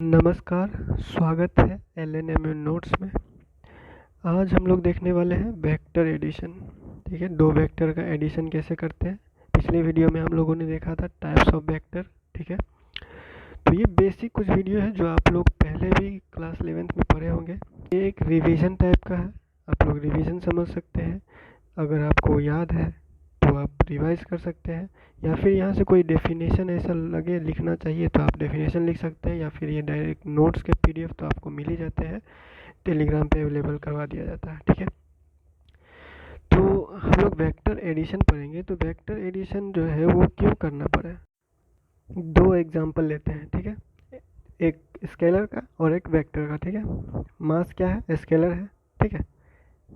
नमस्कार, स्वागत है LNMU नोट्स में। आज हम लोग देखने वाले हैं वेक्टर एडिशन। ठीक है, दो वेक्टर का एडिशन कैसे करते हैं। पिछले वीडियो में हम लोगों ने देखा था टाइप्स ऑफ वेक्टर। ठीक है, तो ये बेसिक कुछ वीडियो है जो आप लोग पहले भी क्लास 11th में पढ़े होंगे। ये एक रिवीजन टाइप का है, आप लोग रिवीजन समझ सकते हैं। अगर आपको याद है तो आप रिवाइज कर सकते हैं, या फिर यहाँ से कोई डेफिनेशन ऐसा लगे लिखना चाहिए तो आप डेफिनेशन लिख सकते हैं, या फिर ये डायरेक्ट नोट्स के PDF तो आपको मिल ही जाते हैं, टेलीग्राम पे अवेलेबल करवा दिया जाता है। ठीक है, तो हम लोग वेक्टर एडिशन पढ़ेंगे। तो वेक्टर एडिशन जो है वो क्यों करना पड़ा, दो एग्जांपल लेते हैं। ठीक है, एक स्केलर का और एक वेक्टर का। ठीक है, मास क्या है, स्केलर है। ठीक है,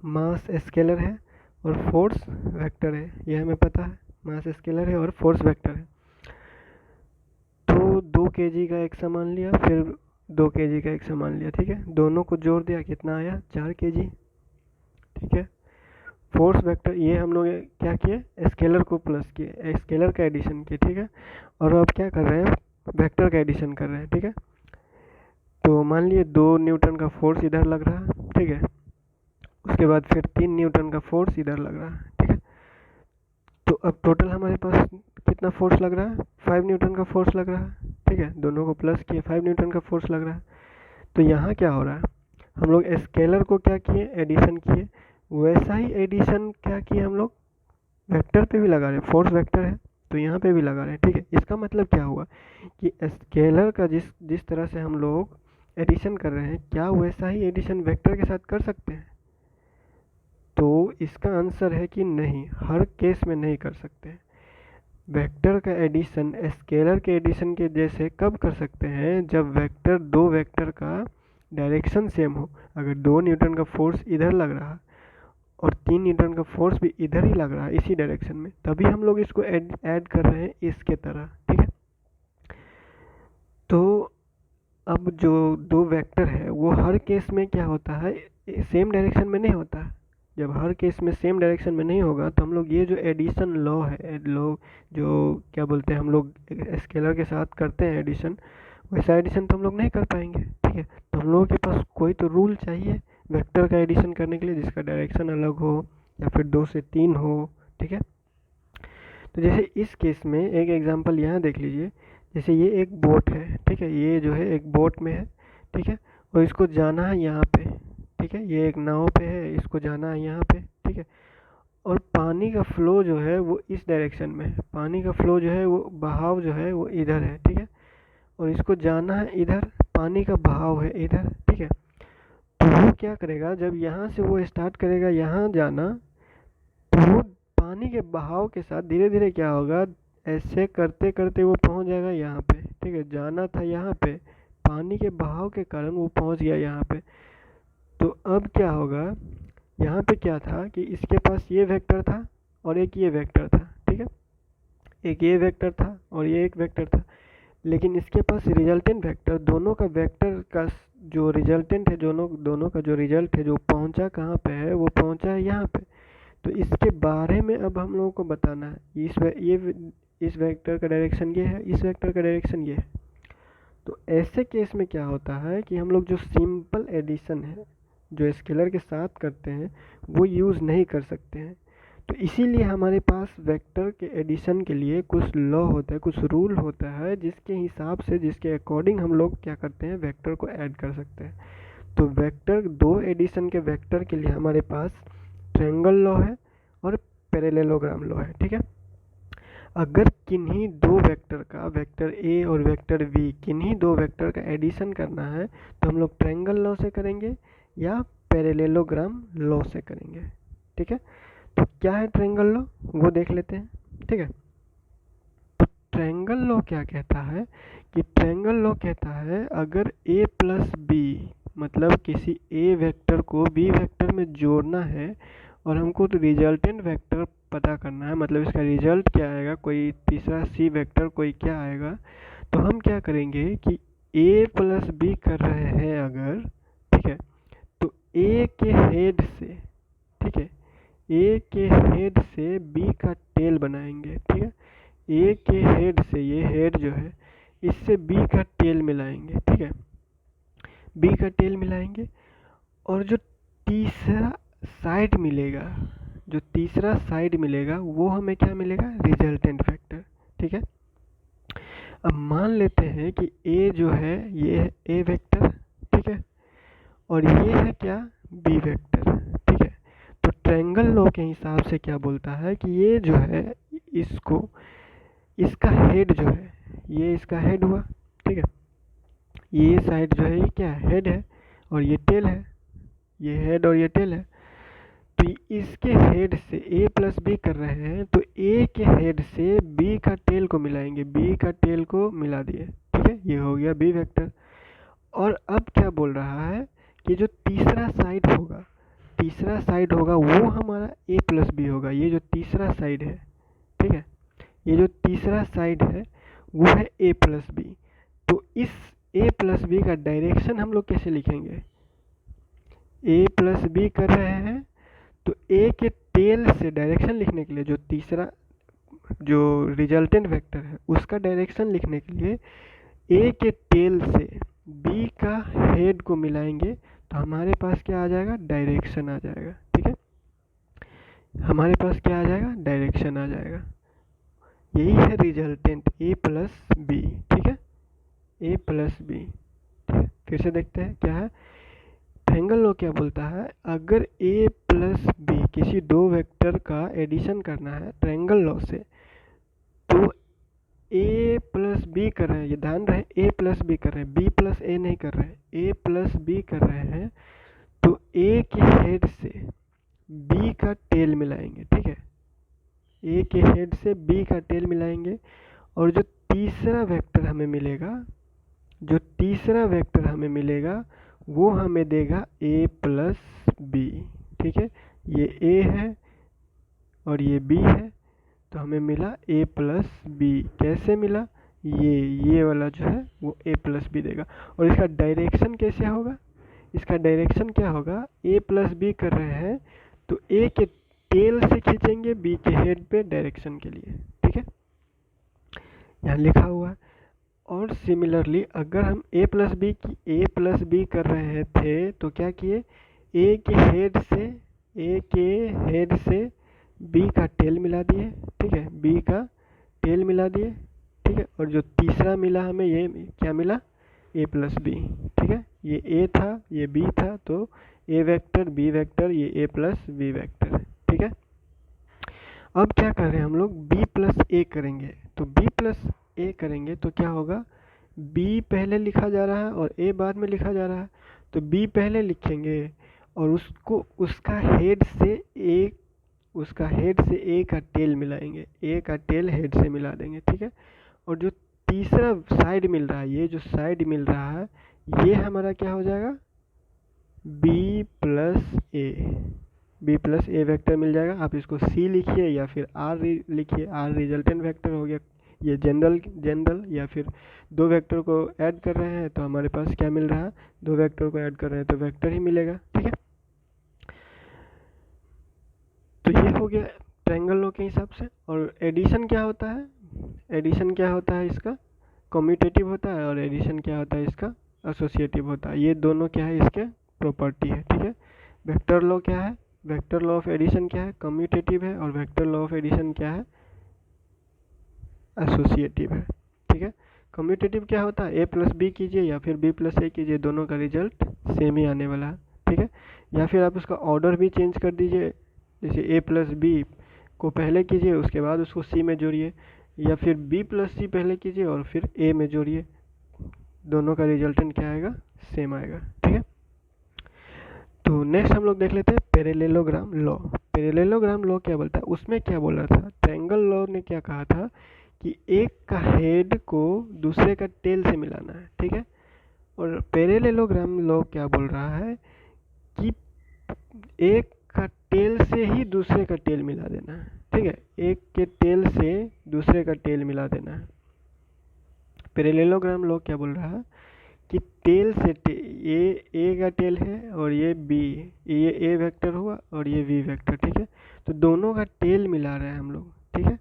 मास स्केलर है और फोर्स वेक्टर है, यह हमें पता है। मास स्केलर है और फोर्स वेक्टर है। तो 2 kg का एक सामान लिया, फिर 2 kg का एक सामान लिया। ठीक है, दोनों को जोड़ दिया, कितना आया, 4 kg। ठीक है, फोर्स वेक्टर ये हम लोग क्या किए, स्केलर को प्लस किए, स्केलर का एडिशन किए। ठीक है, और अब क्या कर रहे हैं, वेक्टर का एडिशन कर रहे हैं। ठीक है, तो मान लिए 2 न्यूटन का फोर्स इधर लग रहा है। ठीक है, उसके बाद फिर 3 न्यूटन का फोर्स इधर लग रहा है। ठीक है, तो अब टोटल हमारे पास कितना फोर्स लग रहा है, 5 न्यूटन का फोर्स लग रहा है। ठीक है, दोनों को प्लस किए, 5 न्यूटन का फोर्स लग रहा है। तो यहाँ क्या हो रहा है, हम लोग स्केलर को क्या किए, एडिशन किए। वैसा ही एडिशन क्या किए हम लोग वेक्टर पे भी लगा रहे हैं, फोर्स वेक्टर है तो यहाँ पे भी लगा रहे हैं। ठीक है, इसका मतलब क्या हुआ कि स्केलर का जिस तरह से हम लोग एडिशन कर रहे हैं, क्या वैसा ही एडिशन वेक्टर के साथ कर सकते हैं। तो इसका आंसर है कि नहीं, हर केस में नहीं कर सकते। वेक्टर का एडिशन स्केलर के एडिशन के जैसे कब कर सकते हैं, जब दो वेक्टर का डायरेक्शन सेम हो। अगर 2 न्यूटन का फोर्स इधर लग रहा और 3 न्यूटन का फोर्स भी इधर ही लग रहा है इसी डायरेक्शन में, तभी हम लोग इसको ऐड कर रहे हैं इसके तरह। ठीक है, तो अब जो दो वेक्टर है वो हर केस में क्या होता है, सेम डायरेक्शन में नहीं होता है। जब हर केस में सेम डायरेक्शन में नहीं होगा तो हम लोग ये जो एडिशन लॉ है, लॉ जो क्या बोलते हैं, हम लोग स्केलर के साथ करते हैं एडिशन, वैसा एडिशन तो हम लोग नहीं कर पाएंगे। ठीक है, तो हम लोगों के पास कोई तो रूल चाहिए वेक्टर का एडिशन करने के लिए, जिसका डायरेक्शन अलग हो या फिर 2 से 3 हो। ठीक है, तो जैसे इस केस में एक एग्जांपल यहाँ देख लीजिए। जैसे ये एक बोट है। ठीक है, ये जो है एक बोट में है। ठीक है, और इसको जाना है यहाँ पे। ठीक है, ये एक नाव पे है, इसको जाना है यहाँ पे। ठीक है, और पानी का फ्लो जो है वो इस डायरेक्शन में है, पानी का फ्लो जो है वो बहाव जो है वो इधर है। ठीक है, और इसको जाना है इधर, पानी का बहाव है इधर। ठीक है, तो वो क्या करेगा, जब यहाँ से वो स्टार्ट करेगा यहाँ जाना, तो वो पानी के बहाव के साथ धीरे धीरे क्या होगा, ऐसे करते करते वो पहुँच जाएगा यहाँ पे। ठीक है, जाना था यहाँ पे, पानी के बहाव के कारण वो पहुँच गया यहाँ पे। तो अब क्या होगा, यहाँ पे क्या था कि इसके पास ये वेक्टर था और एक ये वेक्टर था। ठीक है, एक ये वेक्टर था और ये एक वेक्टर था, लेकिन इसके पास रिजल्टेंट वेक्टर, दोनों का वेक्टर का जो रिजल्टेंट है, दोनों का जो रिजल्ट है, जो पहुंचा कहाँ पे है, वो पहुंचा है यहाँ पे। तो इसके बारे में अब हम लोगों को बताना है, इस वेक्टर का डायरेक्शन ये है, इस वेक्टर का डायरेक्शन ये है। तो ऐसे केस में क्या होता है कि हम लोग जो सिंपल एडिशन है जो स्केलर के साथ करते हैं वो यूज़ नहीं कर सकते हैं। तो इसीलिए हमारे पास वेक्टर के एडिशन के लिए कुछ लॉ होता है, कुछ रूल होता है, जिसके हिसाब से, जिसके अकॉर्डिंग हम लोग क्या करते हैं, वेक्टर को ऐड कर सकते हैं। तो वेक्टर, दो एडिशन के वेक्टर के लिए हमारे पास ट्रायंगल लॉ है और पैरेललोग्राम लॉ है। ठीक है, अगर किन्हीं दो वेक्टर का, वेक्टर ए और वेक्टर बी, किन्हीं दो वेक्टर का एडिशन करना है तो हम लोग ट्रायंगल लॉ से करेंगे या पैरेललोग्राम लॉ से करेंगे। ठीक है, तो क्या है ट्रायंगल लॉ, वो देख लेते हैं। ठीक है, तो ट्रायंगल लॉ क्या कहता है कि ट्रायंगल लॉ कहता है अगर a प्लस बी, मतलब किसी a वेक्टर को b वेक्टर में जोड़ना है और हमको तो रिजल्टेंट वेक्टर पता करना है, मतलब इसका रिजल्ट क्या आएगा, कोई तीसरा c वेक्टर कोई क्या आएगा, तो हम क्या करेंगे कि a प्लस बी कर रहे हैं अगर, ठीक है, तो a के हेड से, ठीक है, ए के हेड से बी का टेल बनाएंगे। ठीक है, ए के हेड से, ये हेड जो है, इससे बी का टेल मिलाएंगे। ठीक है, बी का टेल मिलाएंगे, और जो तीसरा साइड मिलेगा, जो तीसरा साइड मिलेगा वो हमें क्या मिलेगा, रिजल्टेंट फैक्टर। ठीक है, अब मान लेते हैं कि ए जो है ये है ए वेक्टर, ठीक है, और ये है क्या, बी वेक्टर। ठीक है, तो ट्रायंगल लॉ के हिसाब से क्या बोलता है कि ये जो है इसको, इसका हेड जो है, ये इसका हेड हुआ। ठीक है, ये साइड जो है ये क्या है, हेड है, और ये टेल है, ये हेड और ये टेल है। तो इसके हेड से ए प्लस बी कर रहे हैं, तो ए के हेड से बी का टेल को मिलाएंगे, बी का टेल को मिला दिए। ठीक है, ये हो गया बी वेक्टर। और अब क्या बोल रहा है कि जो तीसरा साइड होगा, तीसरा साइड होगा वो हमारा ए प्लस बी होगा, ये जो तीसरा साइड है। ठीक है, ये जो तीसरा साइड है वो है ए प्लस बी। तो इस ए प्लस बी का डायरेक्शन हम लोग कैसे लिखेंगे, ए प्लस बी कर रहे हैं तो ए के टेल से डायरेक्शन लिखने के लिए, जो तीसरा जो रिजल्टेंट वेक्टर है उसका डायरेक्शन लिखने के लिए ए के टेल से बी का हेड को मिलाएंगे, तो हमारे पास क्या आ जाएगा, डायरेक्शन आ जाएगा। ठीक है, हमारे पास क्या आ जाएगा, डायरेक्शन आ जाएगा। यही है रिजल्टेंट ए प्लस बी। ठीक है, ए प्लस बी। ठीक है, फिर से देखते हैं क्या है। ट्रायंगल लॉ क्या बोलता है, अगर ए प्लस बी किसी दो वेक्टर का एडिशन करना है ट्रायंगल लॉ से, तो ए प्लस बी कर रहे हैं, ये ध्यान रहे ए प्लस बी कर रहे हैं, बी प्लस ए नहीं कर रहे हैं, ए प्लस बी कर रहे हैं, तो ए के हेड से बी का टेल मिलाएंगे। ठीक है, ए के हेड से बी का टेल मिलाएंगे, और जो तीसरा वेक्टर हमें मिलेगा, जो तीसरा वेक्टर हमें मिलेगा वो हमें देगा ए प्लस बी। ठीक है, ये ए है और ये बी है, तो हमें मिला ए प्लस बी। कैसे मिला, ये वाला जो है वो ए प्लस बी देगा। और इसका डायरेक्शन कैसे होगा, इसका डायरेक्शन क्या होगा, ए प्लस बी कर रहे हैं तो ए के टेल से खींचेंगे बी के हेड पे डायरेक्शन के लिए। ठीक है, यहाँ लिखा हुआ है। और सिमिलरली अगर हम ए प्लस बी कर रहे थे तो क्या किए, ए के हेड से बी का टेल मिला दिए। ठीक है, बी का टेल मिला दिए। ठीक है, और जो तीसरा मिला हमें, ये क्या मिला, ए प्लस बी। ठीक है, ये ए था ये बी था, तो ए वेक्टर बी वेक्टर, ये ए प्लस बी वेक्टर। ठीक है, अब क्या कर रहे हैं हम लोग, बी प्लस ए करेंगे। तो बी प्लस ए करेंगे तो क्या होगा, बी पहले लिखा जा रहा है और ए बाद में लिखा जा रहा है, तो बी पहले लिखेंगे और उसको उसका हेड से ए का टेल मिलाएंगे, ए का टेल हेड से मिला देंगे। ठीक है, और जो तीसरा साइड मिल रहा है, ये जो साइड मिल रहा है ये हमारा क्या हो जाएगा, बी प्लस ए वेक्टर मिल जाएगा। आप इसको सी लिखिए या फिर आर लिखिए, आर रिजल्टेंट वेक्टर हो गया। ये जनरल या फिर दो वेक्टर को ऐड कर रहे हैं तो हमारे पास क्या मिल रहा है, दो वेक्टर को ऐड कर रहे हैं तो वेक्टर ही मिलेगा। ठीक है, तो ये हो गया ट्रायंगल लॉ के हिसाब से। और एडिशन क्या होता है, एडिशन क्या होता है इसका, कम्यूटेटिव होता है, और एडिशन क्या होता है इसका, एसोसिएटिव होता है। ये दोनों क्या है, इसके प्रॉपर्टी है। ठीक है, वेक्टर लॉ क्या है, वेक्टर लॉ ऑफ एडिशन क्या है, कम्यूटेटिव है, और वेक्टर लॉ ऑफ एडिशन क्या है, एसोसिएटिव है। ठीक है, कम्यूटेटिव क्या होता है, ए प्लस बी कीजिए या फिर बी प्लस ए कीजिए, दोनों का रिजल्ट सेम ही आने वाला है। ठीक है, या फिर आप उसका ऑर्डर भी चेंज कर दीजिए, जैसे ए प्लस बी को पहले कीजिए उसके बाद उसको सी में जोड़िए, या फिर बी प्लस सी पहले कीजिए और फिर ए में जोड़िए, दोनों का रिजल्टेंट क्या आएगा, सेम आएगा। ठीक है, तो नेक्स्ट हम लोग देख लेते हैं पैरेललोग्राम लॉ। पैरेललोग्राम लॉ क्या बोलता है, उसमें क्या बोल रहा था, ट्रायंगल लॉ ने क्या कहा था कि एक का हेड को दूसरे का टेल से मिलाना है। ठीक है, और पैरेललोग्राम लॉ क्या बोल रहा है कि एक का टेल से ही दूसरे का टेल मिला देना है। ठीक है, एक के टेल से दूसरे का टेल मिला देना है। पैरेललोग्राम लॉ क्या बोल रहा है कि टेल से ये ए का टेल है और ये बी, ये ए वेक्टर हुआ और ये वी वेक्टर। ठीक है, तो दोनों का टेल मिला रहे हैं हम लोग। ठीक है,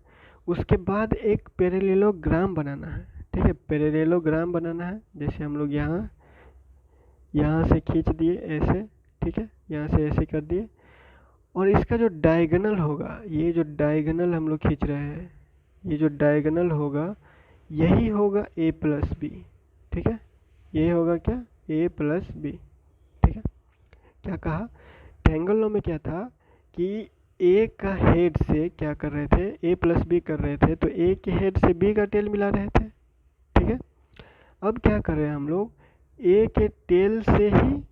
उसके बाद एक पैरेललोग्राम बनाना है। ठीक है, पैरेललोग्राम बनाना है, जैसे हम लोग यहाँ यहाँ से खींच दिए ऐसे, ठीक है, यहाँ से ऐसे कर दिए, और इसका जो डायगोनल होगा, ये जो डायगोनल हम लोग खींच रहे हैं, ये जो डायगोनल होगा यही होगा a प्लस बी, ठीक है, ये होगा क्या, a प्लस बी, ठीक है। क्या कहा, ट्रायंगल लॉ में क्या था कि a का हेड से क्या कर रहे थे, a प्लस बी कर रहे थे, तो a के हेड से b का टेल मिला रहे थे, ठीक है। अब क्या कर रहे हैं हम लोग, a के टेल से ही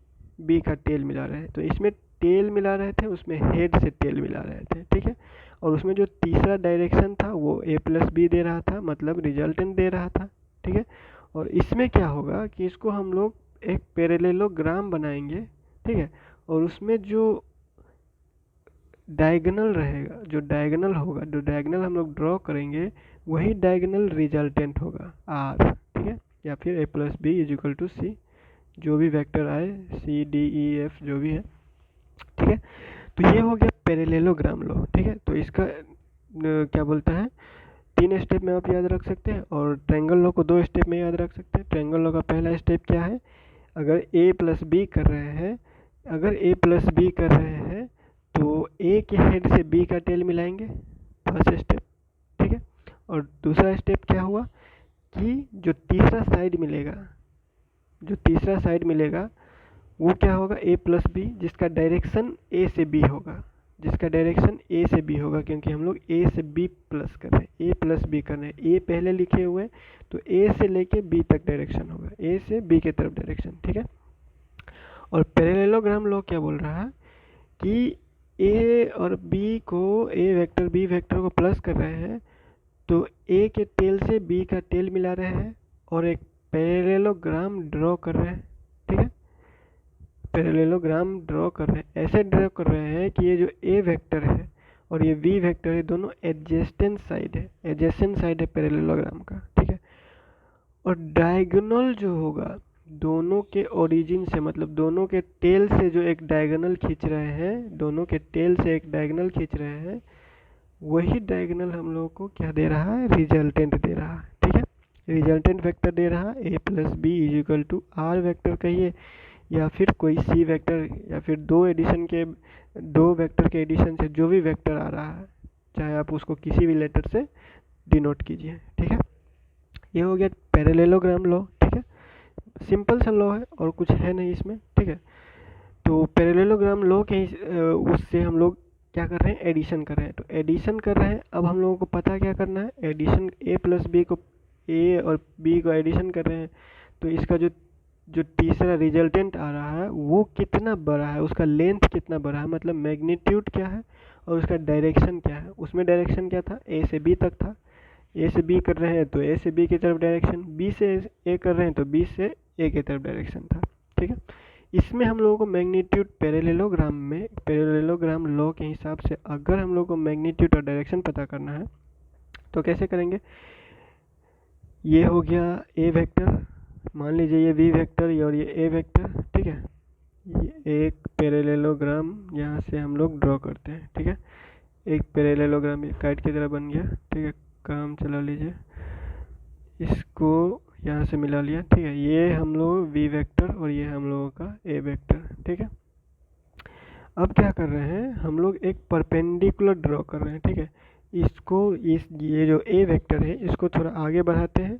b का टेल मिला रहे हैं, तो इसमें टेल मिला रहे थे, उसमें हेड से टेल मिला रहे थे, ठीक है। और उसमें जो तीसरा डायरेक्शन था वो a प्लस बी दे रहा था, मतलब रिजल्टेंट दे रहा था, ठीक है। और इसमें क्या होगा कि इसको हम लोग एक पैरेललोग्राम बनाएंगे, ठीक है, और उसमें जो डायगोनल रहेगा, जो डायगोनल होगा, जो डायगोनल हम लोग ड्रॉ करेंगे वही डायगोनल रिजल्टेंट होगा r, ठीक है, या फिर a plus B is equal to c, जो भी वेक्टर आए, सी डी ई एफ जो भी है, ठीक है। तो ये हो गया पैरेललोग्राम लॉ, ठीक है। तो इसका क्या बोलता है, 3 स्टेप में आप याद रख सकते हैं, और ट्रायंगल लॉ को 2 स्टेप में याद रख सकते हैं। ट्रायंगल लॉ का पहला स्टेप क्या है, अगर a प्लस बी कर रहे हैं, अगर a प्लस बी कर रहे हैं तो a के हेड से b का टेल मिलाएंगे, फर्स्ट स्टेप, ठीक है। और दूसरा स्टेप क्या हुआ कि जो तीसरा साइड मिलेगा, जो तीसरा साइड मिलेगा वो क्या होगा, a प्लस बी, जिसका डायरेक्शन a से b होगा, जिसका डायरेक्शन a से b होगा, क्योंकि हम लोग a से b प्लस कर रहे हैं, a प्लस b कर रहे हैं, a पहले लिखे हुए तो a से लेके b तक डायरेक्शन होगा, a से b के तरफ डायरेक्शन, ठीक है। और पैरेललोग्राम लॉ क्या बोल रहा है कि a और b को, a वेक्टर b वेक्टर को प्लस कर रहे हैं तो a के टेल से b का टेल मिला रहे हैं और एक पैरेललोग्राम ड्रॉ कर रहे हैं, ठीक है। पैरेललोग्राम ड्रॉ कर रहे हैं, ऐसे ड्रॉ कर रहे हैं कि ये जो a वेक्टर है और ये v वेक्टर है, दोनों एडजेसेंट साइड है, एडजेसेंट साइड है पैरेललोग्राम का, ठीक है। और डायगोनल जो होगा दोनों के ओरिजिन से, मतलब दोनों के टेल से जो एक डायगोनल खींच रहे हैं, दोनों के टेल से एक डायगोनल खींच रहे हैं, वही डायगोनल हम लोगों को क्या दे रहा है, रिजल्टेंट दे रहा है, ठीक है। रिजल्टेंट वेक्टर दे रहा है a plus B is equal to r vector कहिए, या फिर कोई c वेक्टर, या फिर दो वेक्टर के एडिशन से जो भी वेक्टर आ रहा है, चाहे आप उसको किसी भी लेटर से डिनोट कीजिए, ठीक है। ये हो गया पैरेललोग्राम लॉ, ठीक है। सिंपल सा लॉ है और कुछ है नहीं इसमें, ठीक है। तो पैरेललोग्राम लॉ के उससे हम लोग क्या कर रहे हैं, एडिशन कर रहे हैं, तो एडिशन कर रहे हैं। अब हम लोगों को पता क्या करना है, एडिशन a प्लस बी को, a और b को एडिशन कर रहे हैं, तो इसका जो जो तीसरा रिजल्टेंट आ रहा है वो कितना बड़ा है, उसका लेंथ कितना बड़ा है, मतलब मैग्नीट्यूड क्या है और उसका डायरेक्शन क्या है। उसमें डायरेक्शन क्या था, a से b तक था, a से b कर रहे हैं तो a से b की तरफ डायरेक्शन, b से a कर रहे हैं तो b से a की तरफ डायरेक्शन था, ठीक है। इसमें हम लोगों को मैग्नीट्यूड पैरेललोग्राम में, पैरेललोग्राम लॉ के हिसाब से अगर हम लोग को मैग्नीट्यूड और डायरेक्शन पता करना है तो कैसे करेंगे, ये हो गया a वेक्टर, मान लीजिए ये v वेक्टर और ये a वेक्टर, ठीक है। ये एक पैरेललोग्राम यहाँ से हम लोग ड्रॉ करते हैं, ठीक है। एक पैरेललोग्राम काइट की तरह बन गया, ठीक है, काम चला लीजिए, इसको यहाँ से मिला लिया, ठीक है। ये हम लोग v वेक्टर और ये हम लोगों का a वेक्टर, ठीक है। अब क्या कर रहे हैं, हम लोग एक परपेंडिकुलर ड्रॉ कर रहे हैं, ठीक है। इसको ये जो a वेक्टर है इसको थोड़ा आगे बढ़ाते हैं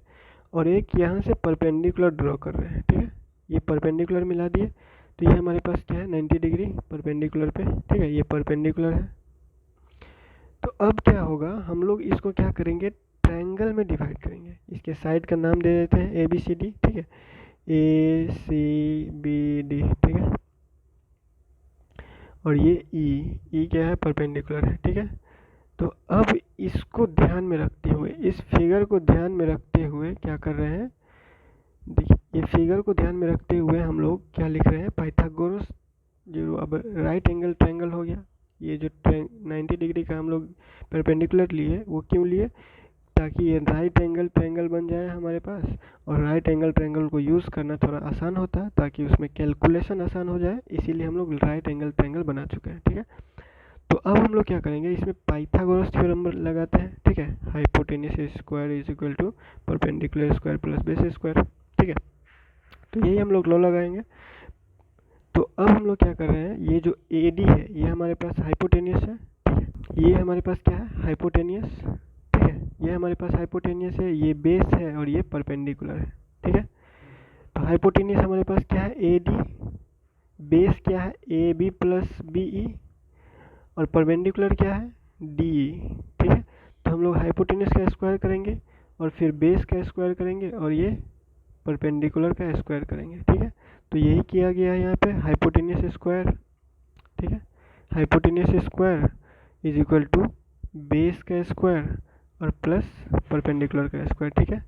और एक यहाँ से परपेंडिकुलर ड्रॉ कर रहे हैं, ठीक है। ये परपेंडिकुलर मिला दिए तो ये हमारे पास क्या है, 90 डिग्री परपेंडिकुलर पे, ठीक है, ये परपेंडिकुलर है। तो अब क्या होगा, हम लोग इसको क्या करेंगे, ट्रायंगल में डिवाइड करेंगे, इसके साइड का नाम दे देते हैं ABCD, ठीक है, ACBD, ठीक है। और ये E क्या है, परपेंडिकुलर है, ठीक है। तो अब इसको ध्यान में रखते हुए, इस फिगर को ध्यान में रखते हुए क्या कर रहे हैं, देखिए ये फिगर को ध्यान में रखते हुए हम लोग क्या लिख रहे हैं, पाइथागोरस जो अब राइट एंगल ट्रायंगल हो गया, ये जो 90 डिग्री का हम लोग परपेंडिकुलर लिए वो क्यों लिए, ताकि ये राइट एंगल ट्रायंगल बन जाए हमारे पास, और राइट एंगल ट्रायंगल को यूज़ करना थोड़ा आसान होता है ताकि उसमें कैलकुलेशन आसान हो जाए, इसीलिए हम लोग राइट एंगल ट्रायंगल बना चुके हैं, ठीक है। तो अब हम लोग क्या करेंगे, इसमें पाइथागोरस थ्योरम लगाते हैं, ठीक है, hypotenuse square is equal to perpendicular square plus base square, ठीक है। तो यही हम लोग लॉ लगाएंगे, अब हम लोग क्या कर रहे हैं, ये जो ए डी है ये हमारे पास हाइपोटेनियस है, ठीक है। ये हमारे पास क्या है, हाइपोटेनियस, ठीक है। ये हमारे पास हाइपोटेनियस है, ये बेस है और ये परपेंडिकुलर है, ठीक है। तो हाइपोटेनियस हमारे पास क्या है, ए डी, बेस क्या है, A B plus B E, और परपेंडिकुलर क्या है, डी ई, ठीक है। तो हम लोग हाइपोटेनियस का स्क्वायर करेंगे और फिर बेस का स्क्वायर करेंगे और ये परपेंडिकुलर का स्क्वायर करेंगे, ठीक है। तो यही किया गया है यहाँ पे, हाइपोटेनियस स्क्वायर, ठीक है। Hypotenuse square is equal to base का स्क्वायर और प्लस परपेंडिकुलर का स्क्वायर, ठीक है।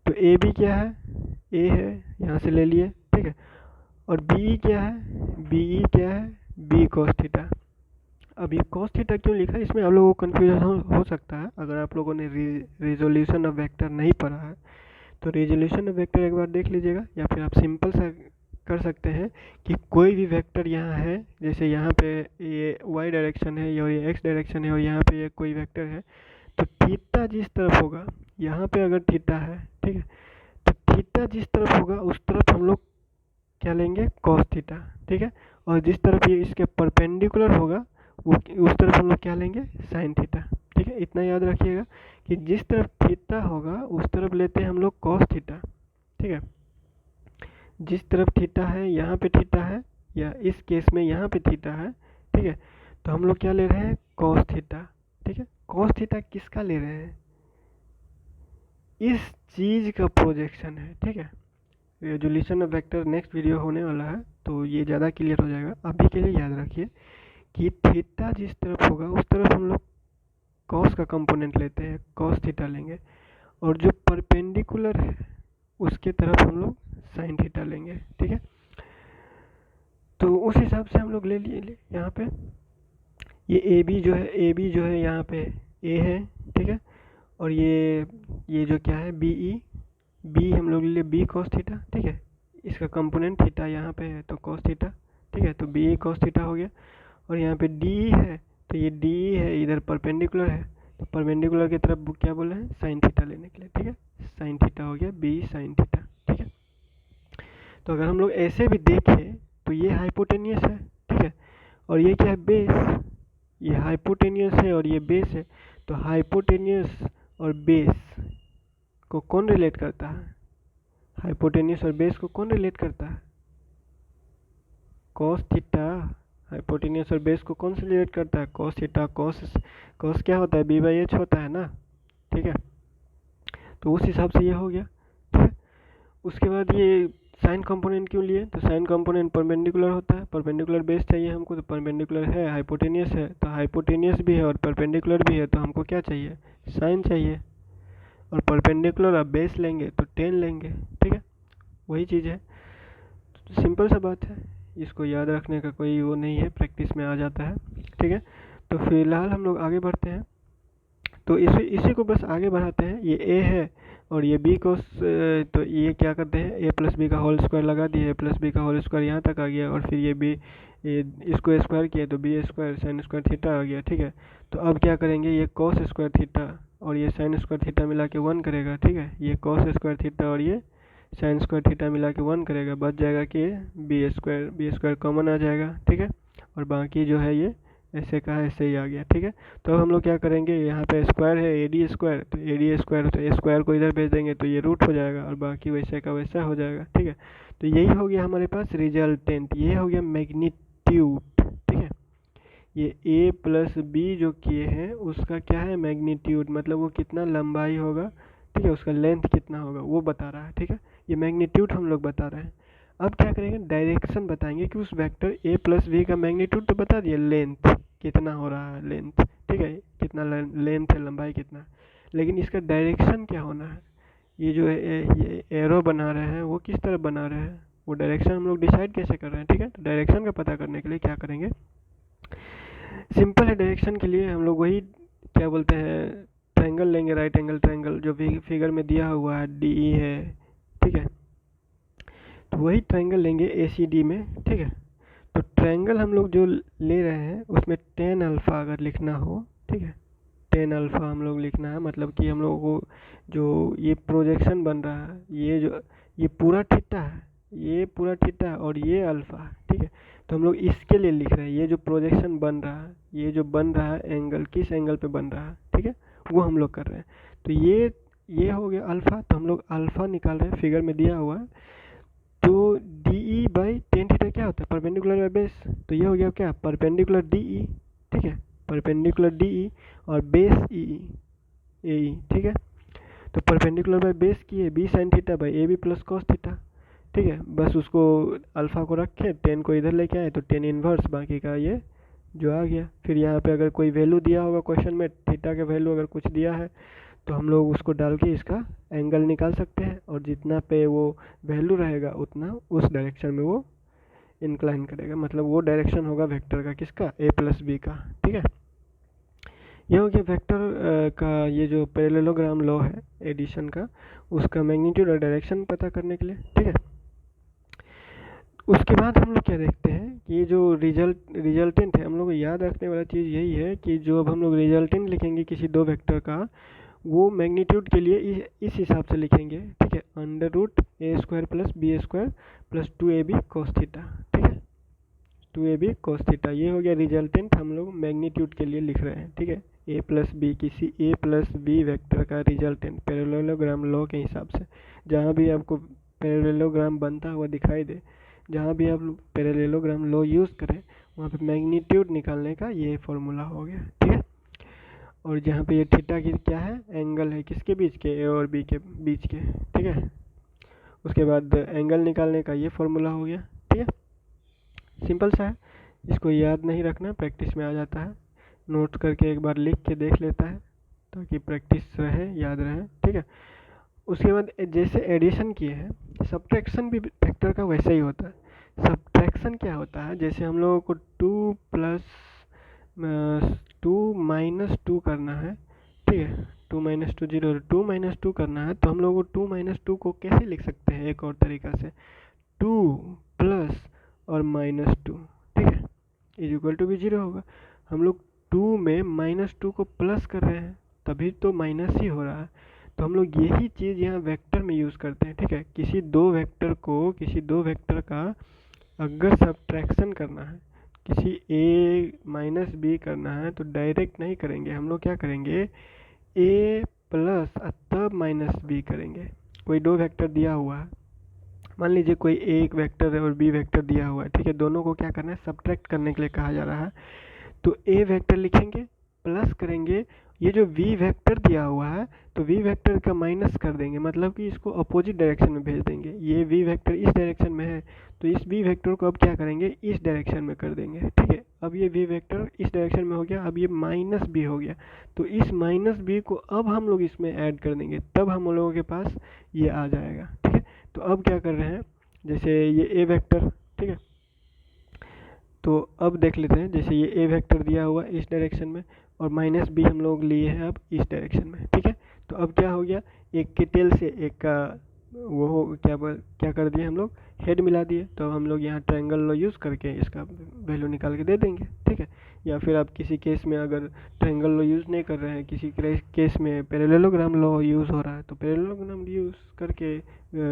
तो ए बी क्या है, ए है, यहाँ से ले लिए, ठीक है। और बी ई क्या है, बी ई क्या है, बी कॉस थीटा। अब ये कॉस थीटा क्यों लिखा है, इसमें आप लोगों को कन्फ्यूजन हो सकता है अगर आप लोगों ने रिजोल्यूशन ऑफ वेक्टर नहीं पढ़ा है। तो रिजोल्यूशन ऑफ वेक्टर एक बार देख लीजिएगा, या फिर आप सिंपल सा कर सकते हैं कि कोई भी वेक्टर यहाँ है, जैसे यहाँ पे ये वाई डायरेक्शन है और ये एक्स डायरेक्शन है और यहाँ पे ये कोई वेक्टर है, तो थीटा जिस तरफ होगा, यहाँ पे अगर थीटा है, ठीक है, तो थीटा जिस तरफ होगा उस तरफ हम लोग क्या लेंगे, कॉस थीटा, ठीक है। और जिस तरफ ये इसके परपेंडिकुलर होगा वो उस तरफ हम लोग क्या लेंगे, साइन थीटा, ठीक है। इतना याद रखिएगा कि जिस तरफ थीटा होगा उस तरफ लेते हैं हम लोग कॉस थीटा, ठीक है। जिस तरफ थीटा है, यहाँ पे थीटा है, या इस केस में यहाँ पे थीटा है, ठीक है, तो हम लोग क्या ले रहे हैं, कॉस थीटा, ठीक है। कॉस थीटा किसका ले रहे हैं, इस चीज का प्रोजेक्शन है, ठीक है। Resolution of vector next video होने वाला है तो ये ज़्यादा क्लियर हो जाएगा। अभी के लिए याद रखिए कि थीटा जिस तरफ होगा उस तरफ हम लोग कॉस का कंपोनेंट लेते हैं, कॉस थीटा लेंगे, और जो परपेंडिकुलर है उसके तरफ हम लोग साइन थीटा लेंगे, ठीक है। तो उस हिसाब से हम लोग ले लिए यहाँ पे ये ए बी जो है यहाँ पे ए है, ठीक है। और ये जो क्या है, बी ई, बी हम लोग ले लिए बी कॉस थीटा, ठीक है। इसका कंपोनेंट थीटा यहाँ पे है तो कॉस थीटा, ठीक है। तो बी कॉस थीटा हो गया। और यहाँ पे डी है तो ये डी है, इधर परपेंडिकुलर है तो परपेंडिकुलर की तरफ क्या बोले हैं, साइन थीटा लेने के लिए, ठीक है। साइन थीटा हो गया, बी साइन थीटा, ठीक है। तो अगर हम लोग ऐसे भी देखें तो ये हाइपोटेनियस है, ठीक है। और ये क्या है, बेस, ये हाइपोटेनियस है और ये बेस है। तो हाइपोटेनियस और बेस को कौन रिलेट करता है, हाइपोटेनियस और बेस को कौन रिलेट करता है, कॉस थीटा। हाइपोटेनियस और बेस को कौन से रिलेट करता है, कॉस थीटा। कॉस क्या होता है, बी बाई एच होता है ना, ठीक है। तो उस हिसाब से ये हो गया, ठीक है। उसके बाद ये साइन कंपोनेंट क्यों लिए, तो साइन कंपोनेंट परपेंडिकुलर होता है, परपेंडिकुलर बेस चाहिए हमको, तो परपेंडिकुलर है, हाइपोटेनियस है, तो हाइपोटेनियस भी है और परपेंडिकुलर भी है, तो हमको क्या चाहिए, साइन चाहिए। और परपेंडिकुलर आप बेस लेंगे तो टेन लेंगे, ठीक है। वही चीज़ है, तो सिंपल सा बात है, इसको याद रखने का कोई वो नहीं है, प्रैक्टिस में आ जाता है, ठीक है। तो फिलहाल हम लोग आगे बढ़ते हैं। तो इसी को बस आगे बढ़ाते हैं। ये ए है और ये बी को, तो ये क्या करते हैं, ए प्लस बी का होल स्क्वायर लगा दिए, ए प्लस बी का होल स्क्वायर यहाँ तक आ गया, और फिर ये बी, ये इसको स्क्वायर किया तो b square sine square theta आ गया, ठीक है। तो अब क्या करेंगे, ये कॉस स्क्वायर थीटा और ये साइन स्क्वायर थीटा मिला के 1 करेगा, ठीक है। ये कॉस स्क्वायर थीटा और ये साइन स्क्वायर थीटा मिला के 1 करेगा, बच जाएगा कि बी स्क्वायर कॉमन आ जाएगा, ठीक है। और बाकी जो है ये ऐसे का ऐसे ही आ गया, ठीक है। तो अब हम लोग क्या करेंगे, यहाँ पे स्क्वायर है ए डी स्क्वायर, तो ए डी स्क्वायर, तो स्क्वायर को इधर भेज देंगे तो ये रूट हो जाएगा और बाकी वैसे का वैसा हो जाएगा, ठीक है। तो यही हो गया हमारे पास रिजल्टेंट, ये हो गया मैग्नीट्यूड, ठीक है। ये ए प्लस बी जो किए हैं उसका क्या है, मैग्नीट्यूड, मतलब वो कितना लंबाई होगा, ठीक है, उसका लेंथ कितना होगा वो बता रहा है, ठीक है। ये मैग्नीट्यूड हम लोग बता रहे हैं। अब क्या करेंगे, डायरेक्शन बताएंगे कि उस वेक्टर ए प्लस बी का मैग्नीट्यूड तो बता दिए, लेंथ कितना हो रहा है, लेंथ, ठीक है, कितना लेंथ है, लंबाई कितना, लेकिन इसका डायरेक्शन क्या होना है। ये जो ये एरो बना रहे हैं वो किस तरह बना रहे हैं, वो डायरेक्शन हम लोग डिसाइड कैसे कर रहे हैं, ठीक है। तो डायरेक्शन का पता करने के लिए क्या करेंगे, सिंपल है, डायरेक्शन के लिए हम लोग वही क्या बोलते हैं, ट्रायंगल लेंगे, राइट एंगल ट्रायंगल जो भी फिगर में दिया हुआ है, डी ई है, ठीक है। तो वही ट्रायंगल लेंगे ए सी डी में, ठीक है। तो ट्रायंगल हम लोग जो ले रहे हैं उसमें टेन अल्फ़ा अगर लिखना हो, ठीक है, टेन अल्फ़ा हम लोग लिखना है, मतलब कि हम लोगों को जो ये प्रोजेक्शन बन रहा है, ये जो ये पूरा थीटा है, ये पूरा थीटा है और ये अल्फ़ा है, ठीक है। तो हम लोग इसके लिए लिख रहे हैं, ये जो प्रोजेक्शन बन रहा है, ये जो बन रहा है एंगल, किस एंगल पे बन रहा है, ठीक है, वो हम लोग कर रहे हैं। तो ये हो गया अल्फ़ा, तो हम लोग अल्फ़ा निकाल रहे हैं, फिगर में दिया हुआ है। तो D E by tan theta क्या होता है, परपेंडिकुलर बाई बेस। तो ये हो गया क्या, परपेंडिकुलर डी ई, ठीक है, परपेंडिकुलर डी ई और बेस ई ए ई, ठीक है। तो परपेंडिकुलर बाई बेस की है B sine theta by A B plus cos theta, ठीक है। बस उसको अल्फ़ा को रखे, टेन को इधर लेके आए तो टेन इनवर्स, बाकी का ये जो आ गया। फिर यहाँ पे अगर कोई वैल्यू दिया होगा क्वेश्चन में, थीटा के वैल्यू अगर कुछ दिया है तो हम लोग उसको डाल के इसका एंगल निकाल सकते हैं, और जितना पे वो वैल्यू रहेगा उतना उस डायरेक्शन में वो इंक्लाइन करेगा, मतलब वो डायरेक्शन होगा वेक्टर का, किसका, ए प्लस बी का, ठीक है। ये हो गया वेक्टर का ये जो पैरेललोग्राम लॉ है एडिशन का, उसका मैग्नीट्यूड और डायरेक्शन पता करने के लिए, ठीक है। उसके बाद हम लोग क्या देखते हैं कि ये जो रिजल्टेंट है, हम लोग को याद रखने वाला चीज़ यही है कि जो अब हम लोग रिजल्टेंट लिखेंगे किसी दो वेक्टर का, वो मैग्नीट्यूड के लिए इस हिसाब से लिखेंगे, ठीक है, under root a square plus b square plus 2ab cos theta, ठीक है, 2ab cos थीटा। ये हो गया रिजल्टेंट, हम लोग मैग्नीट्यूड के लिए लिख रहे हैं, ठीक है। ए प्लस बी, किसी ए प्लस बी वेक्टर का रिजल्टेंट पैरेललोग्राम लॉ के हिसाब से, जहाँ भी आपको पैरेललोग्राम बनता हुआ दिखाई दे, जहाँ भी आप पैरेललोग्राम लॉ यूज़ करें, वहाँ पे मैग्नीट्यूड निकालने का ये फॉर्मूला हो गया, ठीक है। और जहाँ पे ये थीटा की क्या है, एंगल है, किसके बीच के, ए और बी के बीच के, ठीक है। उसके बाद एंगल निकालने का ये फॉर्मूला हो गया, ठीक है। सिंपल सा है, इसको याद नहीं रखना, प्रैक्टिस में आ जाता है। नोट करके एक बार लिख के देख लेता है ताकि प्रैक्टिस रहे, याद रहे, ठीक है। उसके बाद जैसे एडिशन किए हैं, सब्ट्रैक्शन भी वेक्टर का वैसे ही होता है। सब्ट्रैक्शन क्या होता है, जैसे हम लोगों को 2 माइनस 2 करना है, ठीक है, 2 माइनस 2 जीरो, 2 माइनस 2 करना है, तो हम लोग 2 माइनस 2 को कैसे लिख सकते हैं, एक और तरीका से, 2 प्लस और माइनस 2, ठीक है, इज इक्वल टू भी जीरो होगा। हम लोग 2 में माइनस 2 को प्लस कर रहे हैं, तभी तो माइनस ही हो रहा है। तो हम लोग यही चीज़ यहाँ वेक्टर में यूज़ करते हैं, ठीक है। किसी दो वेक्टर का अगर सब्ट्रैक्शन करना है, किसी ए माइनस बी करना है, तो डायरेक्ट नहीं करेंगे, हम लोग क्या करेंगे, ए प्लस तब माइनस बी करेंगे। कोई दो वेक्टर दिया हुआ है, मान लीजिए कोई एक वेक्टर है और बी वेक्टर दिया हुआ है, ठीक है, दोनों को क्या करना है, सब्ट्रैक्ट करने के लिए कहा जा रहा है। तो ए वेक्टर लिखेंगे, प्लस करेंगे, ये जो वी वेक्टर दिया हुआ है तो वी वेक्टर का माइनस कर देंगे, मतलब कि इसको अपोजिट डायरेक्शन में भेज देंगे। ये वी वेक्टर इस डायरेक्शन में है तो इस वी वेक्टर को अब क्या करेंगे, इस डायरेक्शन में कर देंगे, ठीक है। अब ये वी वेक्टर इस डायरेक्शन में हो गया, अब ये माइनस बी हो गया, तो इस माइनस बी को अब हम लोग इसमें ऐड कर देंगे, तब हम लोगों के पास ये आ जाएगा, ठीक है। तो अब क्या कर रहे हैं, जैसे ये ए वेक्टर, ठीक है, तो अब देख लेते हैं, जैसे ये ए वेक्टर दिया हुआ इस डायरेक्शन में और माइनस बी हम लोग लिए हैं अब इस डायरेक्शन में, ठीक है। तो अब क्या हो गया, एक के टेल से एक का वो क्या कर दिए, हम लोग हेड मिला दिए। तो हम लोग यहाँ ट्रायंगल लॉ यूज़ करके इसका वैल्यू निकाल के दे देंगे, ठीक है। या फिर आप किसी केस में अगर ट्रायंगल लॉ यूज़ नहीं कर रहे हैं, किसी केस में पैरेललोग्राम लॉ यूज़ हो रहा है, तो पैरेललोग्राम यूज़ करके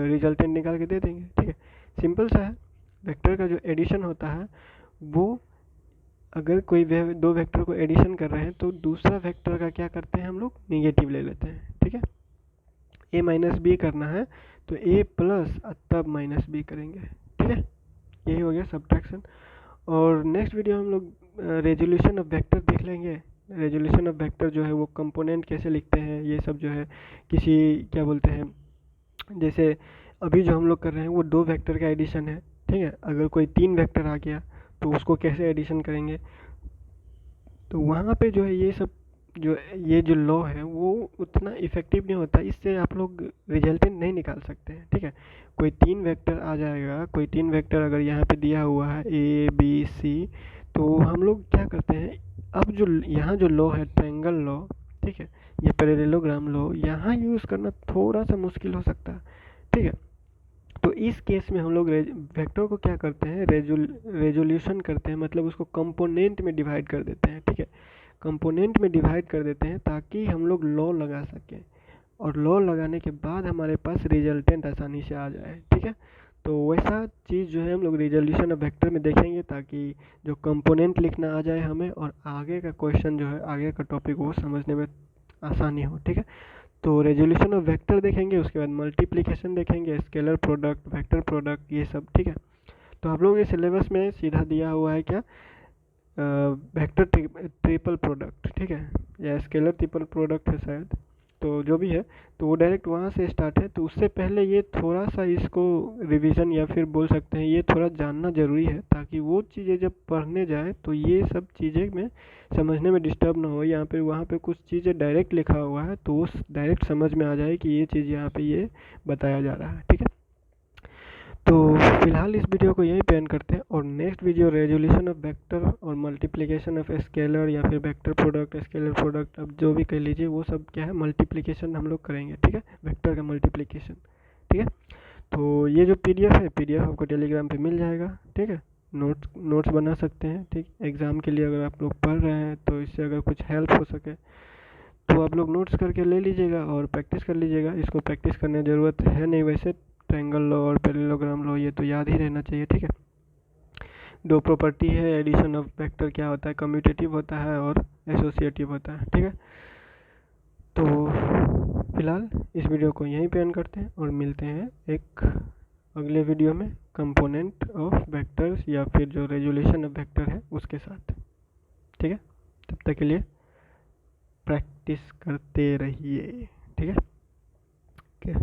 रिजल्टेंट निकाल के दे देंगे, ठीक है। सिंपल सा है। वेक्टर का जो एडिशन होता है वो, अगर कोई दो वेक्टर को एडिशन कर रहे हैं तो दूसरा वेक्टर का क्या करते हैं, हम लोग निगेटिव ले लेते हैं, ठीक है। ए माइनस बी करना है तो ए प्लस तब माइनस बी करेंगे, ठीक है। यही हो गया सब्ट्रैक्शन। और नेक्स्ट वीडियो हम लोग रेजोल्यूशन ऑफ वेक्टर देख लेंगे। रेजोल्यूशन ऑफ वेक्टर जो है वो कंपोनेंट कैसे लिखते हैं, ये सब जो है किसी क्या बोलते हैं, जैसे अभी जो हम लोग कर रहे हैं वो दो वेक्टर का एडिशन है, ठीक है। अगर कोई तीन वेक्टर आ गया तो उसको कैसे एडिशन करेंगे, तो वहाँ पे जो है ये जो लॉ है वो उतना इफेक्टिव नहीं होता, इससे आप लोग रिजल्टेंट नहीं निकाल सकते हैं, ठीक है। कोई तीन वेक्टर आ जाएगा, कोई तीन वेक्टर अगर यहाँ पे दिया हुआ है ए बी सी, तो हम लोग क्या करते हैं, अब जो यहाँ जो लॉ है ट्रायंगल लॉ, ठीक है, ये पैरेललोग्राम लॉ यहाँ यूज़ करना थोड़ा सा मुश्किल हो सकता है, ठीक है। तो इस केस में हम लोग वेक्टर को क्या करते हैं, रेजोल्यूशन करते हैं, मतलब उसको कंपोनेंट में डिवाइड कर देते हैं, ठीक है। कंपोनेंट में डिवाइड कर देते हैं ताकि हम लोग लॉ लगा सकें, और लॉ लगाने के बाद हमारे पास रिजल्टेंट आसानी से आ जाए, ठीक है। तो वैसा चीज़ जो है हम लोग रिजोल्यूशन ऑफ वेक्टर में देखेंगे, ताकि जो कंपोनेंट लिखना आ जाए हमें और आगे का क्वेश्चन जो है, आगे का टॉपिक वो समझने में आसानी हो। ठीक है, तो रेजोल्यूशन ऑफ वेक्टर देखेंगे, उसके बाद मल्टीप्लिकेशन देखेंगे, स्केलर प्रोडक्ट, वेक्टर प्रोडक्ट, ये सब। ठीक है, तो आप लोगों के सिलेबस में सीधा दिया हुआ है क्या, वेक्टर ट्रिपल प्रोडक्ट। ठीक है, या स्केलर ट्रिपल प्रोडक्ट है शायद, तो जो भी है, तो वो डायरेक्ट वहाँ से स्टार्ट है। तो उससे पहले ये थोड़ा सा इसको रिवीजन या फिर बोल सकते हैं ये थोड़ा जानना ज़रूरी है, ताकि वो चीज़ें जब पढ़ने जाए तो ये सब चीज़ें में समझने में डिस्टर्ब ना हो। यहाँ पे वहाँ पे कुछ चीज़ें डायरेक्ट लिखा हुआ है, तो उस डायरेक्ट समझ में आ जाए कि ये चीज़ यहाँ पे ये बताया जा रहा है। ठीक है, तो फिलहाल इस वीडियो को यहीं पे एंड करते हैं, और next video resolution of vector और मल्टीप्लिकेशन ऑफ स्केलर या फिर वेक्टर प्रोडक्ट, स्केलर प्रोडक्ट, अब जो भी कह लीजिए, वो सब क्या है, मल्टीप्लिकेशन हम लोग करेंगे। ठीक है, वेक्टर का मल्टीप्लिकेशन। ठीक है, तो ये जो पीडीएफ है, पीडीएफ आपको टेलीग्राम पे मिल जाएगा। ठीक है, नोट्स बना सकते हैं। ठीक, एग्ज़ाम के लिए अगर आप लोग पढ़ रहे हैं तो इससे अगर कुछ हेल्प हो सके तो आप लोग नोट्स करके ले लीजिएगा और प्रैक्टिस कर लीजिएगा। इसको प्रैक्टिस करने की ज़रूरत है नहीं वैसे, ट्रायंगल लॉ और पैरेललोग्राम लॉ ये तो याद ही रहना चाहिए। ठीक है, दो प्रॉपर्टी है, एडिशन ऑफ वेक्टर क्या होता है, कम्यूटेटिव होता है और एसोसिएटिव होता है। ठीक है, तो फिलहाल इस वीडियो को यहीं पे एंड करते हैं और मिलते हैं एक अगले वीडियो में कंपोनेंट ऑफ वेक्टर्स या फिर जो रेजोल्यूशन ऑफ वेक्टर है उसके साथ। ठीक है, तब तक के लिए प्रैक्टिस करते रहिए। ठीक है, ओके।